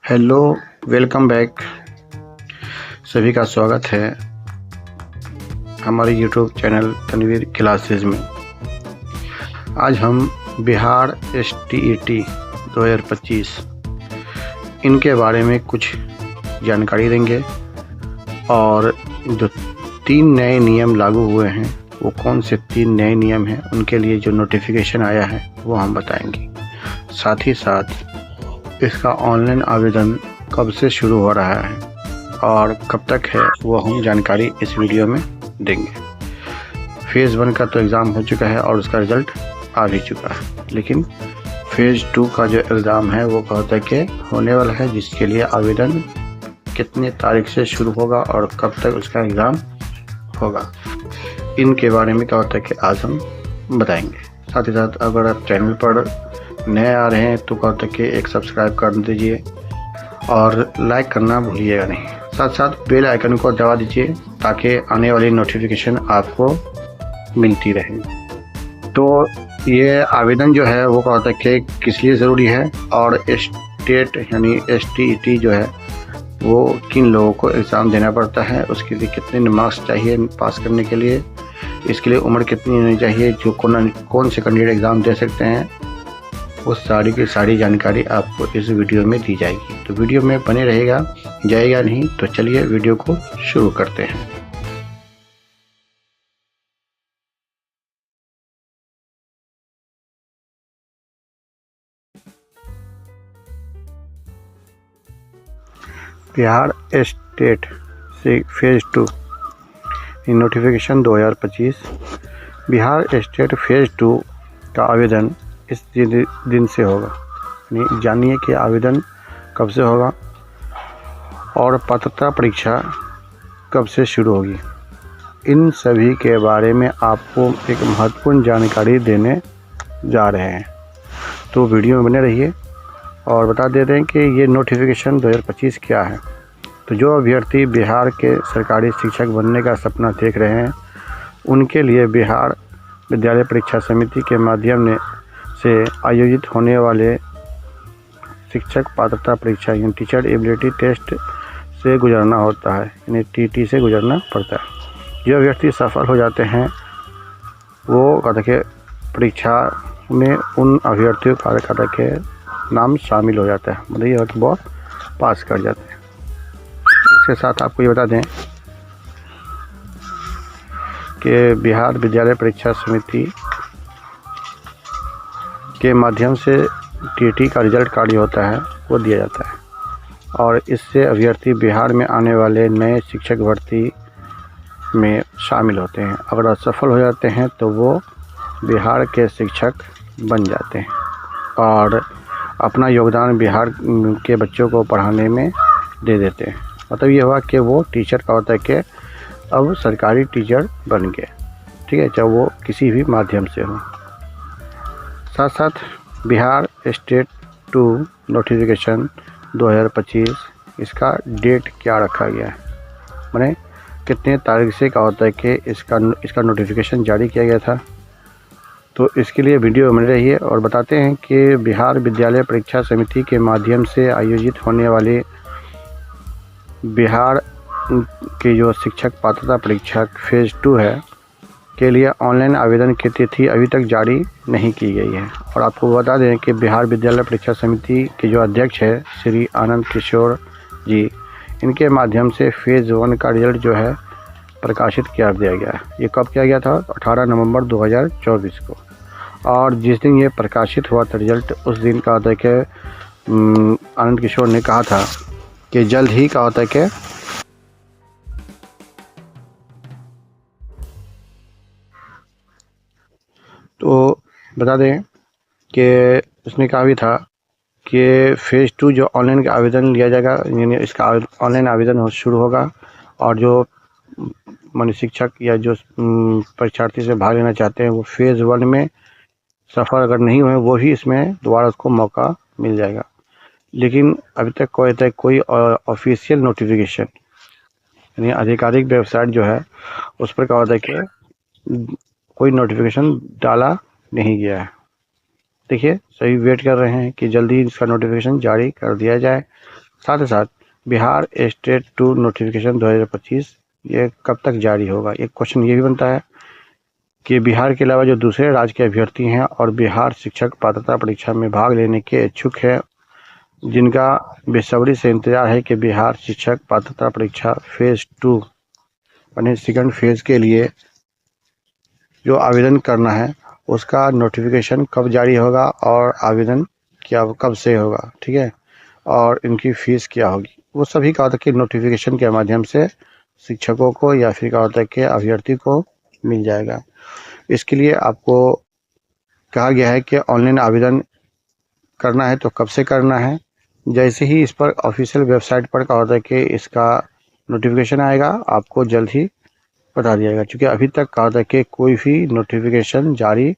Hello, welcome back. सभी का स्वागत है हमारे यूट्यूब चैनल तनवीर क्लासेस में। आज हम बिहार STET 2025 इनके बारे में कुछ जानकारी देंगे और जो 3 नए नियम लागू हुए हैं वो कौन से 3 नए नियम हैं, उनके लिए जो नोटिफिकेशन आया है वो हम बताएंगे। साथ ही साथ इसका ऑनलाइन आवेदन कब से शुरू हो रहा है और कब तक है वो हम जानकारी इस वीडियो में देंगे। फेज़ 1 का तो एग्ज़ाम हो चुका है और उसका रिज़ल्ट आ भी चुका है, लेकिन फेज़ 2 का जो एग्ज़ाम है वो कब तक के होने वाला है, जिसके लिए आवेदन कितने तारीख से शुरू होगा और कब तक उसका एग्ज़ाम होगा, इनके बारे में कब तक के आज हम बताएंगे। साथ ही साथ अगर आप चैनल पर नए आ रहे हैं तो कब तक के एक सब्सक्राइब कर दीजिए और लाइक करना भूलिएगा नहीं। साथ साथ बेल आइकन को दबा दीजिए ताकि आने वाली नोटिफिकेशन आपको मिलती रहे। तो ये आवेदन जो है वो कब तक के किस लिए ज़रूरी है और स्टेट यानी STET जो है वो किन लोगों को एग्ज़ाम देना पड़ता है, उसके लिए कितने मार्क्स चाहिए पास करने के लिए, इसके लिए उम्र कितनी होनी चाहिए, जो कौन से कैंडिडेट एग्ज़ाम दे सकते हैं, वो सारी की सारी जानकारी आपको इस वीडियो में दी जाएगी। तो वीडियो में बने रहेगा, जाएगा नहीं। तो चलिए वीडियो को शुरू करते हैं। बिहार स्टेट से phase 2 notification 2025। Bihar state phase 2 का आवेदन इस दिन से होगा। यानी जानिए कि आवेदन कब से होगा और पात्रता परीक्षा कब से शुरू होगी। इन सभी के बारे में आपको एक महत्वपूर्ण जानकारी देने जा रहे हैं, तो वीडियो में बने रहिए। और बता देते हैं कि ये नोटिफिकेशन 2025 क्या है। तो जो अभ्यर्थी बिहार के सरकारी शिक्षक बनने का सपना देख रहे हैं, उनके लिए बिहार विद्यालय परीक्षा समिति के माध्यम से आयोजित होने वाले शिक्षक पात्रता परीक्षा यानी टीचर एबिलिटी टेस्ट से गुजरना होता है, यानी TT से गुजरना पड़ता है। जो अभ्यर्थी सफल हो जाते हैं वो कहते के परीक्षा में उन अभ्यर्थियों का के नाम शामिल हो जाता है, मतलब ये वो पास कर जाते हैं। इसके साथ आपको ये बता दें कि बिहार विद्यालय परीक्षा समिति के माध्यम से TT का रिजल्ट कार्ड जो होता है वो दिया जाता है और इससे अभ्यर्थी बिहार में आने वाले नए शिक्षक भर्ती में शामिल होते हैं। अगर असफल हो जाते हैं तो वो बिहार के शिक्षक बन जाते हैं और अपना योगदान बिहार के बच्चों को पढ़ाने में दे देते हैं। मतलब ये हुआ कि वो टीचर का होता है कि अब सरकारी टीचर बन गए, ठीक है, चाहे वो किसी भी माध्यम से हो। साथ साथ बिहार स्टेट 2 नोटिफिकेशन 2025 इसका डेट क्या रखा गया है, माने कितने तारीख से क्या होता है कि इसका नोटिफिकेशन जारी किया गया था। तो इसके लिए वीडियो बने रहिए और बताते हैं कि बिहार विद्यालय परीक्षा समिति के माध्यम से आयोजित होने वाली बिहार की जो शिक्षक पात्रता परीक्षा फेज़ 2 है के लिए ऑनलाइन आवेदन की तिथि अभी तक जारी नहीं की गई है। और आपको बता दें कि बिहार विद्यालय परीक्षा समिति के जो अध्यक्ष है श्री आनंद किशोर जी, इनके माध्यम से फेज़ 1 का रिजल्ट जो है प्रकाशित कर दिया गया है। ये कब किया गया था? 18 नवंबर 2024 को। और जिस दिन ये प्रकाशित हुआ था रिजल्ट, उस दिन का होता है कि आनंद किशोर ने कहा था कि जल्द ही का होता है कि तो बता दें कि उसने कहा भी था कि फेज़ 2 जो ऑनलाइन का आवेदन लिया जाएगा, यानी इसका ऑनलाइन आवेदन शुरू होगा और जो माने शिक्षक या जो परीक्षार्थी से भाग लेना चाहते हैं वो फेज़ 1 में सफल अगर नहीं हुए वो ही इसमें दोबारा उसको मौका मिल जाएगा। लेकिन अभी तक कोई ऑफिशियल नोटिफिकेशन यानी आधिकारिक वेबसाइट जो है उस पर क्या होता है कि कोई नोटिफिकेशन डाला नहीं गया है। देखिए, सभी वेट कर रहे हैं कि जल्दी इसका नोटिफिकेशन जारी कर दिया जाए साथ ही साथ बिहार स्टेट 2 नोटिफिकेशन 2025 ये कब तक जारी होगा। एक क्वेश्चन ये भी बनता है कि बिहार के अलावा जो दूसरे राज्य के अभ्यर्थी हैं और बिहार शिक्षक पात्रता परीक्षा में भाग लेने के इच्छुक हैं, जिनका बेसब्री से इंतजार है कि बिहार शिक्षक पात्रता परीक्षा फेज़ 2 यानी सेकंड फेज़ के लिए जो आवेदन करना है उसका नोटिफिकेशन कब जारी होगा और आवेदन क्या कब से होगा, ठीक है, और इनकी फ़ीस क्या होगी, वो सभी कहा था कि नोटिफिकेशन के माध्यम से शिक्षकों को या फिर कहा था कि अभ्यर्थी को मिल जाएगा। इसके लिए आपको कहा गया है कि ऑनलाइन आवेदन करना है तो कब से करना है। जैसे ही इस पर ऑफिशियल वेबसाइट पर कहा था कि इसका नोटिफिकेशन आएगा आपको जल्द ही बता दिया जाएगा, क्योंकि अभी तक कहा था कि कोई भी नोटिफिकेशन जारी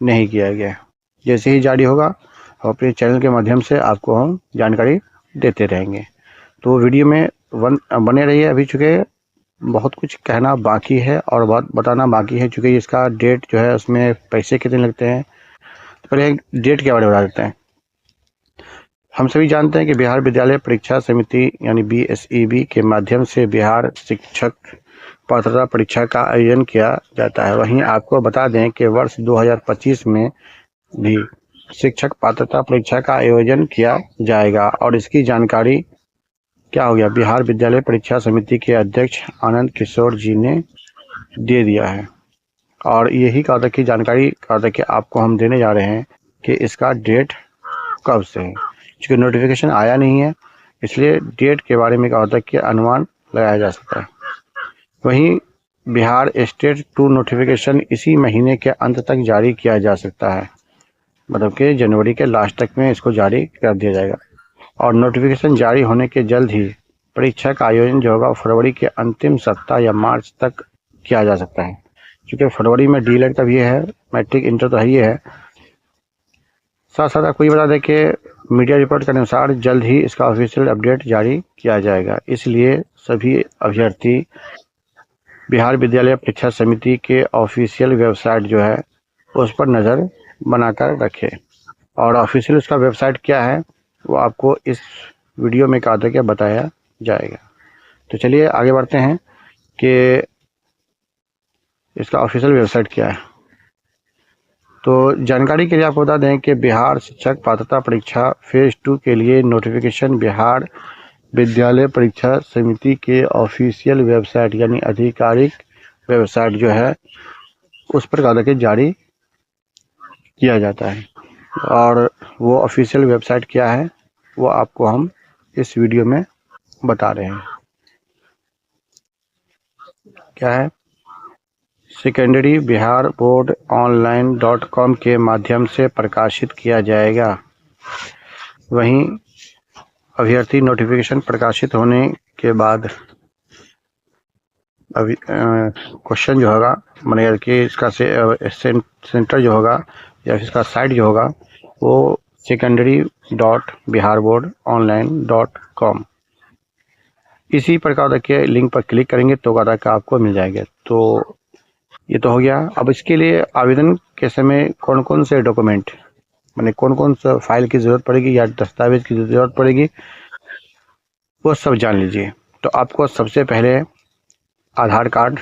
नहीं किया गया। जैसे ही जारी होगा अपने चैनल के माध्यम से आपको हम जानकारी देते रहेंगे। तो वीडियो में बने रहिए। अभी चूँकि बहुत कुछ कहना बाकी है और बहुत बताना बाकी है, चूँकि इसका डेट जो है उसमें पैसे कितने लगते हैं। तो पहले एक डेट के बारे में बता देते हैं। हम सभी जानते हैं कि बिहार विद्यालय परीक्षा समिति यानी BSEB के माध्यम से बिहार शिक्षक पात्रता परीक्षा का आयोजन किया जाता है। वहीं आपको बता दें कि वर्ष 2025 में भी शिक्षक पात्रता परीक्षा का आयोजन किया जाएगा और इसकी जानकारी क्या हो गया, बिहार विद्यालय परीक्षा समिति के अध्यक्ष आनंद किशोर जी ने दे दिया है। और यही कहा था कि जानकारी कहा था कि आपको हम देने जा रहे हैं कि इसका डेट कब से है। क्योंकि नोटिफिकेशन आया नहीं है इसलिए डेट के बारे में कहा था कि अनुमान लगाया जा सकता है। वहीं बिहार स्टेट 2 नोटिफिकेशन इसी महीने के अंत तक जारी किया जा सकता है, मतलब कि जनवरी के लास्ट तक में इसको जारी कर दिया जाएगा। और नोटिफिकेशन जारी होने के जल्द ही परीक्षा का आयोजन जो होगा फरवरी के अंतिम सप्ताह या मार्च तक किया जा सकता है, क्योंकि फरवरी में DLED का भी है, मैट्रिक इंटर तो है ही है। साथ साथ आपको ये बता दें कि मीडिया रिपोर्ट के अनुसार जल्द ही इसका ऑफिशियल अपडेट जारी किया जाएगा। इसलिए सभी अभ्यर्थी बिहार विद्यालय परीक्षा समिति के ऑफिशियल वेबसाइट जो है उस पर नज़र बनाकर रखें। और ऑफिशियल उसका वेबसाइट क्या है वो आपको इस वीडियो में कहा था कि बताया जाएगा। तो चलिए आगे बढ़ते हैं कि इसका ऑफिशियल वेबसाइट क्या है। तो जानकारी के लिए आपको बता दें कि बिहार शिक्षक पात्रता परीक्षा फेज़ 2 के लिए नोटिफिकेशन बिहार विद्यालय परीक्षा समिति के ऑफिशियल वेबसाइट यानी आधिकारिक वेबसाइट जो है उस पर कहा था कि जारी किया जाता है। और वो ऑफिशियल वेबसाइट क्या है वो आपको हम इस वीडियो में बता रहे हैं। क्या है, सेकेंडरी बिहार बोर्ड online.com के माध्यम से प्रकाशित किया जाएगा। वहीं अभ्यर्थी नोटिफिकेशन प्रकाशित होने के बाद अभी क्वेश्चन जो होगा मानेगा कि इसका सेंटर जो होगा या इसका साइट जो होगा वो secondary.biharboardonline.com इसी प्रकार के लिंक पर क्लिक करेंगे तो कहा कि आपको मिल जाएगा। तो ये तो हो गया। अब इसके लिए आवेदन के समय कौन कौन से डॉक्यूमेंट माने कौन कौन सा फाइल की ज़रूरत पड़ेगी या दस्तावेज की ज़रूरत पड़ेगी वो सब जान लीजिए। तो आपको सबसे पहले आधार कार्ड,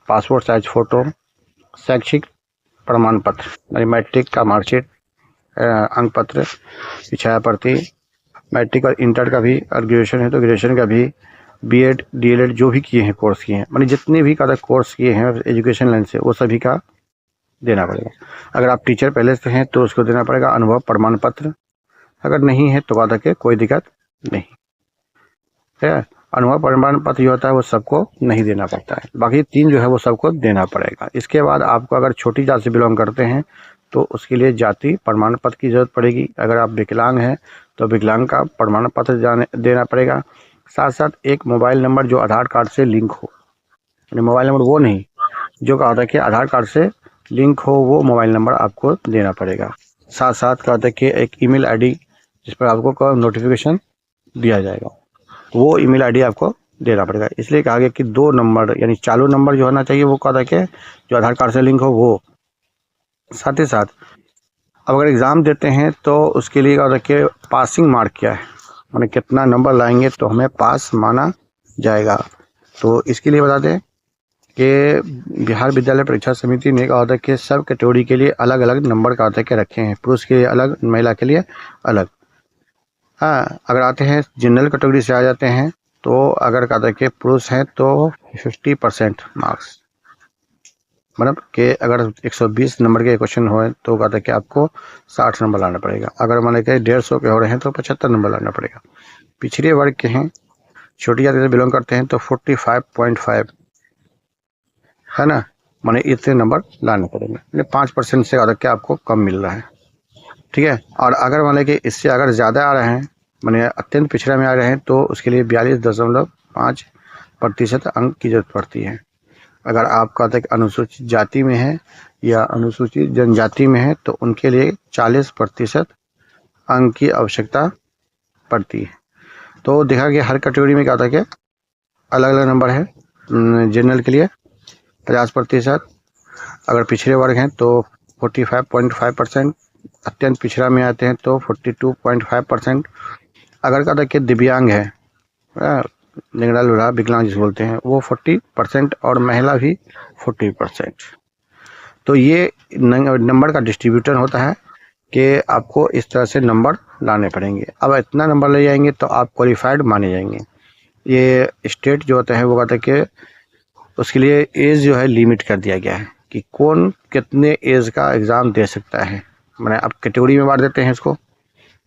पासपोर्ट साइज फ़ोटो, शैक्षिक प्रमाण पत्र यानी मैट्रिक का मार्कशीट, अंक पत्र, छाया प्रति, मैट्रिक और इंटर का भी, और ग्रेजुएशन है तो ग्रेजुएशन का भी, B.Ed D.LED जो भी किए हैं कोर्स किए हैं माने जितने भी का कोर्स किए हैं एजुकेशन लाइन से वो सभी का देना पड़ेगा। अगर आप टीचर पहले से हैं तो उसको देना पड़ेगा अनुभव प्रमाण पत्र। अगर नहीं है तो कहा कि कोई दिक्कत नहीं है। अनुभव प्रमाण पत्र जो होता है वो सबको नहीं देना पड़ता है, बाकी 3 जो है वो सबको देना पड़ेगा। इसके बाद आपको अगर छोटी जाति से बिलोंग करते हैं तो उसके लिए जाति प्रमाण पत्र की ज़रूरत पड़ेगी। अगर आप विकलांग हैं तो विकलांग का प्रमाण पत्र देना पड़ेगा। साथ साथ एक मोबाइल नंबर जो आधार कार्ड से लिंक हो, मोबाइल नंबर वो नहीं जो कहा था कि आधार कार्ड से लिंक हो वो मोबाइल नंबर आपको देना पड़ेगा। साथ साथ कहा था कि एक ईमेल आईडी जिस पर आपको नोटिफिकेशन दिया जाएगा वो ईमेल आईडी आपको देना पड़ेगा। इसलिए कहा गया कि 2 नंबर यानी चालू नंबर जो होना चाहिए वो कहा था कि जो आधार कार्ड से लिंक हो वो। साथ ही साथ अब अगर एग्ज़ाम देते हैं तो उसके लिए कहा था कि पासिंग मार्क क्या है, मैंने कितना नंबर लाएंगे तो हमें पास माना जाएगा। तो इसके लिए बता दें कि बिहार विद्यालय परीक्षा समिति ने कहा था कि सब कैटेगरी के लिए अलग अलग नंबर का के रखे हैं, पुरुष के लिए अलग, महिला के लिए अलग। हाँ, अगर आते हैं जनरल कैटेगरी से आ जाते हैं तो अगर कहते कि पुरुष हैं तो 50% मार्क्स, मतलब कि अगर 120 नंबर के क्वेश्चन हो तो कहते कि आपको 60 नंबर लाना पड़ेगा। अगर मान लें 150 के हो रहे हैं तो 75 नंबर लाना पड़ेगा। पिछड़े वर्ग के हैं, छोटी जाति से बिलोंग करते हैं तो 45.5 है ना, माने इतने नंबर लाने पड़ेंगे। 5% से ज़्यादा क्या आपको कम मिल रहा है, ठीक है। और अगर मान लें कि इससे अगर ज़्यादा आ रहे हैं, माने अत्यंत पिछड़ा में आ रहे हैं, तो उसके लिए 42.5% अंक की जरूरत पड़ती है। अगर आप कहते हैं कि अनुसूचित जाति में है या अनुसूचित जनजाति में है तो उनके लिए 40% अंक की आवश्यकता पड़ती है। तो देखा कि हर कैटेगरी में क्या होता है कि अलग अलग नंबर है। जनरल के लिए 50%, अगर पिछड़े वर्ग हैं तो 45.5%, अत्यंत पिछड़ा में आते हैं तो 42.5%। अगर कहता है कि दिव्यांग है, लिंगड़ा लूढ़ा विकलांग जिसे बोलते हैं, वो 40% और महिला भी 40%। तो ये नंबर का डिस्ट्रीब्यूटर होता है कि आपको इस तरह से नंबर लाने पड़ेंगे। अब इतना नंबर ले जाएंगे तो आप क्वालिफाइड माने जाएंगे। ये स्टेट जो होता है वो कहता है कि उसके लिए एज जो है लिमिट कर दिया गया है कि कौन कितने एज का एग्ज़ाम दे सकता है। मैंने अब कैटेगरी में बांट देते हैं इसको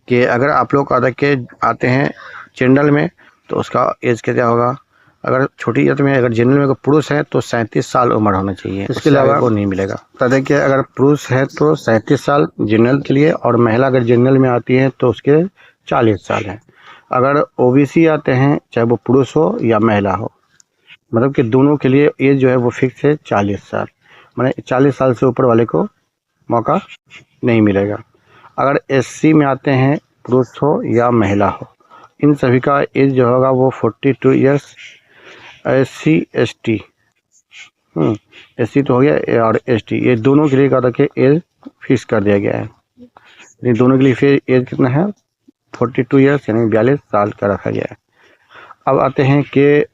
कि अगर आप लोग कहते के आते हैं जनरल में तो उसका एज क्या होगा। अगर छोटी जाति में अगर जनरल में अगर पुरुष है तो 37 साल उम्र होना चाहिए, इसके अलावा वो नहीं मिलेगा। कहते हैं कि अगर पुरुष है तो 37 साल जनरल के लिए, और महिला अगर जनरल में आती है तो उसके 40 साल है। अगर ओबीसी आते हैं, चाहे वो पुरुष हो या महिला हो, मतलब कि दोनों के लिए एज जो है वो फिक्स है 40 साल, माने 40 साल से ऊपर वाले को मौका नहीं मिलेगा। अगर एससी में आते हैं, पुरुष हो या महिला हो, इन सभी का एज जो होगा वो 42 ईयर्स। एससी एसटी, एससी तो हो गया, और एसटी, ये दोनों के लिए कहा था कि एज फिक्स कर दिया गया है। ये दोनों के लिए फिर एज कितना है, 42 ईयर्स यानी 42 साल का रखा गया है। अब आते हैं कि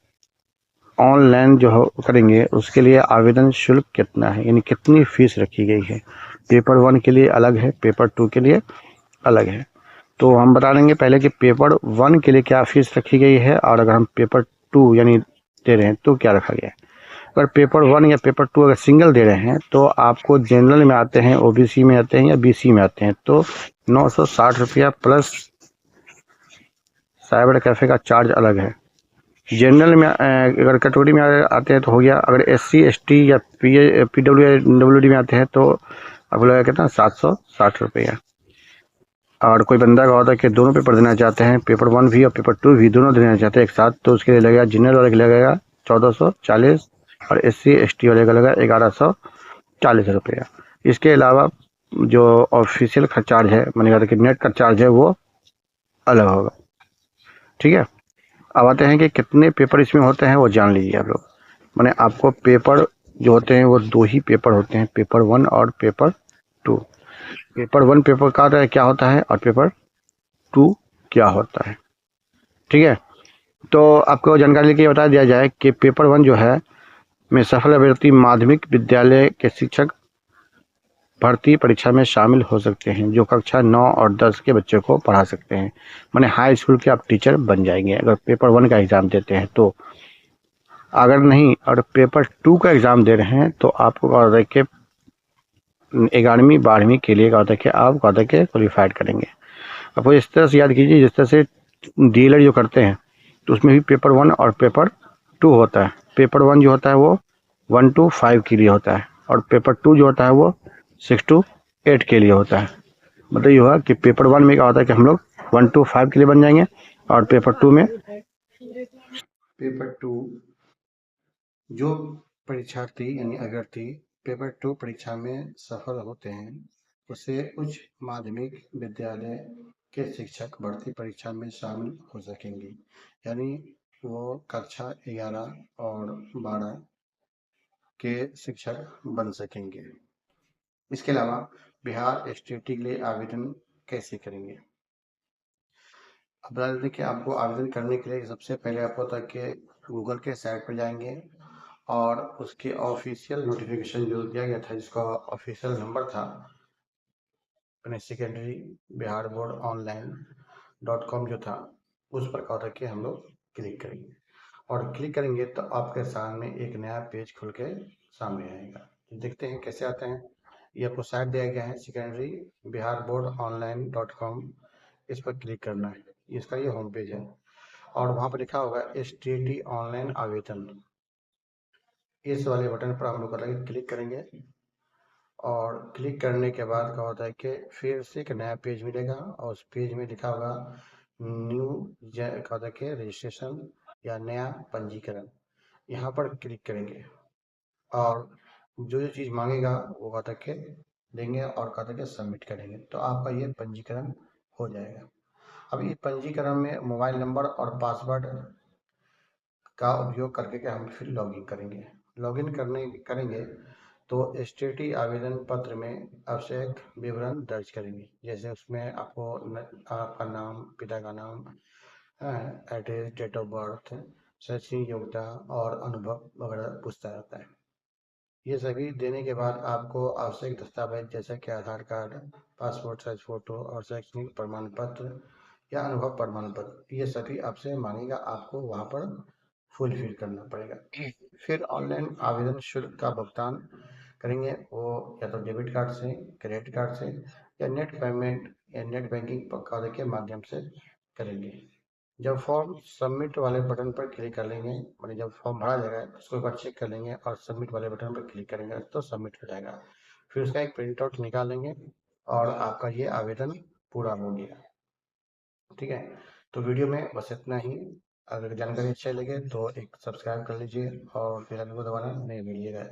ऑनलाइन जो करेंगे उसके लिए आवेदन शुल्क कितना है, यानी कितनी फीस रखी गई है। पेपर 1 के लिए अलग है, पेपर 2 के लिए अलग है। तो हम बता देंगे पहले कि पेपर 1 के लिए क्या फीस रखी गई है, और अगर हम पेपर 2 यानी दे रहे हैं तो क्या रखा गया है। अगर पेपर 1 या पेपर 2 अगर सिंगल दे रहे हैं तो आपको जनरल में आते हैं, ओबीसी में आते हैं या बीसी में आते हैं तो 960 रुपया प्लस साइबर कैफ़े का चार्ज अलग है। जनरल में अगर कैटेगरी में आते हैं तो हो गया। अगर एससी एसटी या पीडब्ल्यूडी में आते हैं तो आपको लगेगा कितना, 760 रुपया। और कोई बंदा का होता है कि दोनों पेपर देना चाहते हैं, पेपर 1 भी और पेपर 2 भी दोनों देना चाहते हैं एक साथ, तो उसके लिए लगेगा जनरल वाले के लगेगा 1440, और एससी एसटी वाले का लगेगा 1140 रुपया। इसके अलावा जो ऑफिशियल का चार्ज है, मैंने कहा कि नेट का चार्ज है, वो अलग होगा, ठीक है। अब आते हैं कि कितने पेपर इसमें होते हैं वो जान लीजिए आप लोग। मैंने आपको पेपर जो होते हैं वो 2 ही पेपर होते हैं, पेपर 1 और पेपर 2। पेपर 1 पेपर का क्या होता है और पेपर 2 क्या होता है, ठीक है। तो आपको जानकारी लेके बता दिया जाए कि पेपर 1 जो है में सफल अभ्यर्थी माध्यमिक विद्यालय के शिक्षक भर्ती परीक्षा में शामिल हो सकते हैं, जो कक्षा 9 और 10 के बच्चों को पढ़ा सकते हैं। माने हाई स्कूल के आप टीचर बन जाएंगे अगर पेपर 1 का एग्ज़ाम देते हैं तो। अगर नहीं और पेपर 2 का एग्ज़ाम दे रहे हैं तो आपको क्या होता है कि 11वीं 12वीं के लिए क्या होता है कि आप क्या होता है कि क्वालिफाइड करेंगे। आपको इस तरह से याद कीजिए जिस तरह से डीएलएड जो करते हैं तो उसमें भी पेपर 1 और पेपर 2 होता है। पेपर 1 जो होता है वो 1 to 5 के लिए होता है, और पेपर 2 जो होता है वो 6 to 8 के लिए होता है। मतलब ये हुआ कि पेपर 1 में क्या होता है कि हम लोग 1 to 5 के लिए बन जाएंगे, और पेपर 2 में, पेपर 2 जो परीक्षार्थी यानी अभ्यर्थी पेपर 2 परीक्षा में सफल होते हैं उसे उच्च माध्यमिक विद्यालय के शिक्षक भर्ती परीक्षा में शामिल हो सकेंगे, यानी वो कक्षा 11 और 12 के शिक्षक बन सकेंगे। इसके अलावा बिहार स्टेट के लिए आवेदन कैसे करेंगे। अब बता देते कि आपको आवेदन करने के लिए सबसे पहले आपको होता है कि गूगल के साइट पर जाएंगे और उसके ऑफिशियल नोटिफिकेशन जो दिया गया था, जिसका ऑफिशियल नंबर था अपने सेकेंडरी बिहार बोर्ड online.com जो था, उस पर क्या होता है कि हम लोग क्लिक करेंगे और क्लिक करेंगे तो आपके सामने एक नया पेज खुल के सामने आएगा। तो देखते हैं कैसे आते हैं। ये आपको साइट दिया गया है सेकेंडरी बिहार बोर्ड online.com, इस पर क्लिक करना है। इसका ये होम पेज है और वहाँ पर लिखा होगा STT ऑनलाइन आवेदन। इस वाले बटन पर हम लोग क्लिक करेंगे और क्लिक करने के बाद क्या होता है कि फिर से एक नया पेज मिलेगा और उस पेज में लिखा होगा न्यू क्या होता है कि रजिस्ट्रेशन या नया पंजीकरण। यहाँ पर क्लिक करेंगे और जो जो चीज़ मांगेगा वो कहता है कि देंगे और कहता है कि सबमिट करेंगे तो आपका ये पंजीकरण हो जाएगा। अब इस पंजीकरण में मोबाइल नंबर और पासवर्ड का उपयोग करके के हम फिर लॉगिन करेंगे। लॉगिन करेंगे तो STT आवेदन पत्र में आवश्यक विवरण दर्ज करेंगे, जैसे उसमें आपको आपका नाम, पिता का नाम, एड्रेस, डेट ऑफ बर्थ, शैक्षणिक योग्यता और अनुभव वगैरह पूछता रहता है। ये सभी देने के बाद आपको आवश्यक दस्तावेज जैसे कि आधार कार्ड, पासपोर्ट साइज फोटो और शैक्षणिक प्रमाण पत्र या अनुभव प्रमाण पत्र, ये सभी आपसे मांगेगा, आपको वहाँ पर फुलफिल करना पड़ेगा। फिर ऑनलाइन आवेदन शुल्क का भुगतान करेंगे, वो या तो डेबिट कार्ड से, क्रेडिट कार्ड से या नेट पेमेंट या नेट बैंकिंग खाते के माध्यम से करेंगे। जब फॉर्म सबमिट वाले बटन पर क्लिक कर लेंगे, मतलब जब फॉर्म भरा जाएगा उसको एक बार चेक कर लेंगे और सबमिट वाले बटन पर क्लिक करेंगे तो सबमिट हो जाएगा। फिर उसका एक प्रिंट आउट निकाल लेंगे और आपका ये आवेदन पूरा हो गया। ठीक है, तो वीडियो में बस इतना ही। अगर जानकारी अच्छी लगे तो एक सब्सक्राइब कर लीजिए और बेल आइकन को दबाना नहीं भूलिएगा।